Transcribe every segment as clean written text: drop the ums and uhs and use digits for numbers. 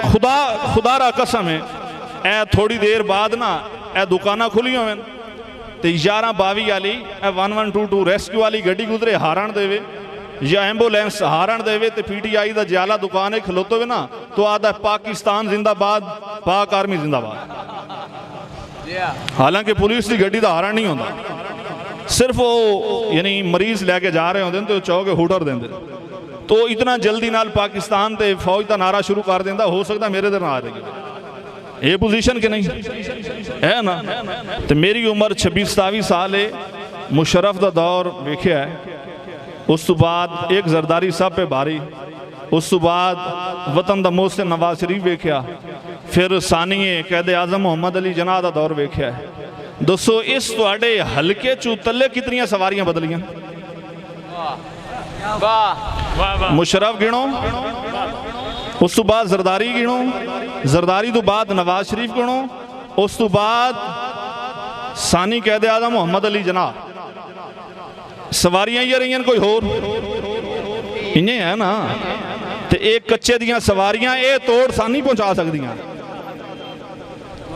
खुदा खुदा कसम है, ए थोड़ी देर बाद ना ए दुकाना खुलियां होवन तो 11-22 वाली 1122 रेस्क्यू वाली गड्डी गुजरे हारण देवे या एंबुलेंस हारण देवे तो PTI का ज्याला दुकान है खलोते हुए ना तो आदा पाकिस्तान जिंदाबाद, पाक आर्मी जिंदाबाद। हालांकि पुलिस की गड्डी का हारण नहीं होता, सिर्फ वो यानी मरीज लैके जा रहे होंगे तो चौके हुटर देंगे तो इतना जल्दी नाल पाकिस्तान ते फौज का नारा शुरू कर देंदा। हो सकता मेरे दे ना आ रही ये पोजीशन कि नहीं है ना। तो मेरी उम्र 26-27 साल है, मुशर्रफ का दौर वेख्या है, उस तो बाद एक जरदारी साहब पे भारी, उस तो बाद वतन दा मोहसिन नवाज शरीफ वेख्या, फिर सानीए कैद आजम मोहम्मद अली जिन्ना का दौर वेख्या है। दोस्तों इस तुहाडे हल्के चू तले कितनी सवारियां बदलियां? मुशर्रफ गिनो, उस तो बाद जरदारी गिनो, जरदारी तो बाद नवाज शरीफ गिनो, उस तो बाद सानी कैद आजम मोहम्मद अली जिन्ना। सवारियां ही रही कोई होर इन्हें है ना। तो एक कच्चे दियां सवारियां ये तोड़ सन नहीं पहुंचा सकदियां,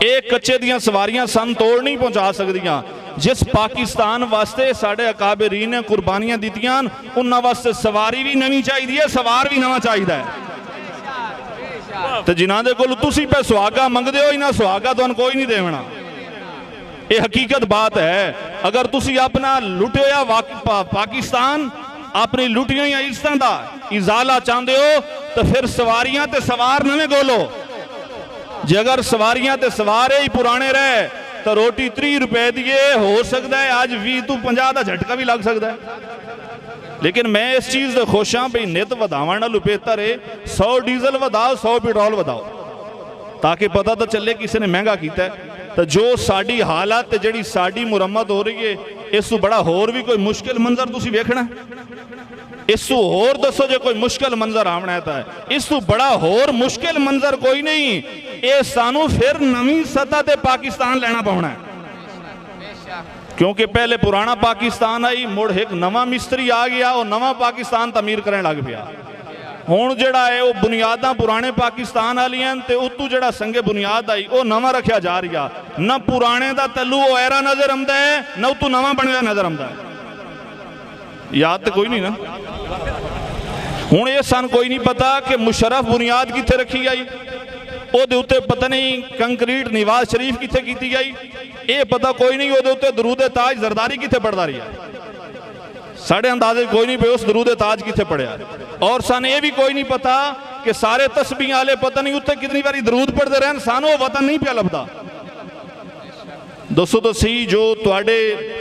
एक कच्चे दियां सवारियां सन तोड़ नहीं पहुंचा सकदियां। जिस पाकिस्तान वास्ते साढ़े अकाबरीन ने कुर्बानियां दित्तियां उन्हां वास्ते सवारी भी नवी चाहिए, सवार भी नवा चाहिए। तो जिन्हां दे कोल तुसीं पे सुहागा मंगदे हो, इन्हां सुहागा तुहानूं कोई नहीं देवना। ये हकीकत बात है। अगर तुसी अपना लुटिया पाकिस्तान, अपनी लुटिया इज्जतां दा इजाला चाहते हो तो फिर सवारियां ते सवार नवे गोलो। जे अगर सवारियां ते सवार ही पुराने रहे तो रोटी 30 रुपए दिए हो सकता है आज 20-50 का झटका भी लग सकता है। लेकिन मैं इस चीज़ से खुश हाँ भी नित वधावन नालों बेहतर है 100 डीजल वधाओ 100 पेट्रोल वधाओ, ताकि पता तो चले किसी ने महंगा किया है। तो जो साड़ी हालत जी साड़ी मुरम्मत हो रही है, इस तो बड़ा होर भी कोई मुश्किल मंजर तुसी वेखना, इस तो होर दसो जो कोई मुश्किल मंजर आना है तो इस तो बड़ा होर मुश्किल मंजर कोई नहीं। ये सानू फिर नवी सतह ते पाकिस्तान लेना पौना है, क्योंकि पहले पुराना पाकिस्तान आई, मुड़ एक नवा मिस्त्री आ गया, वो नवा पाकिस्तान तमीर करने लग पिया। हुण जिहड़ा है वो बुनियादा पुराने पाकिस्तान वाली हैं ते उतों जिहड़ा संगे बुनियाद आई वो नवा रखा जा रहा। न पुराने दा तलू ओएरा नजर आंदा है, न उतों नवा बनया नजर आंदा है। याद तो कोई नहीं ना। हुण ये सन कोई नहीं पता कि मुशर्रफ बुनियाद कित्थे रखी आई, ओदे उत्ते पता नहीं कंक्रीट नवाज शरीफ कित्थे कीती गई, ये पता कोई नहीं। ओदे उत्ते दरूद ताज जरदारी कित्थे पढ़दा रहा, साढ़े अंदाजे कोई नहीं पे उस दरूद ताज कित्थे पढ़िया। और सन ये भी कोई नहीं पता कि सारे तस्बीह वाले पता नहीं उत्ते कितनी बारी दरूद पढ़ते रहन, सानू वो वतन नहीं पिया लभदा। दोस्तों तो सही जो तुहाडे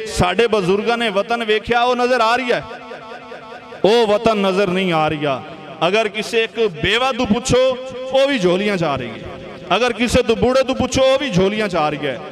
साडे बजुर्गों ने वतन वेख्या वो नजर आ रही है, वो वतन नजर नहीं आ रही। अगर किसी एक बेवा तू पूछो वो भी झोलियां चाह रही है, अगर किसी तू बूढ़े तू पूछो वो भी झोलियां चाह रही है।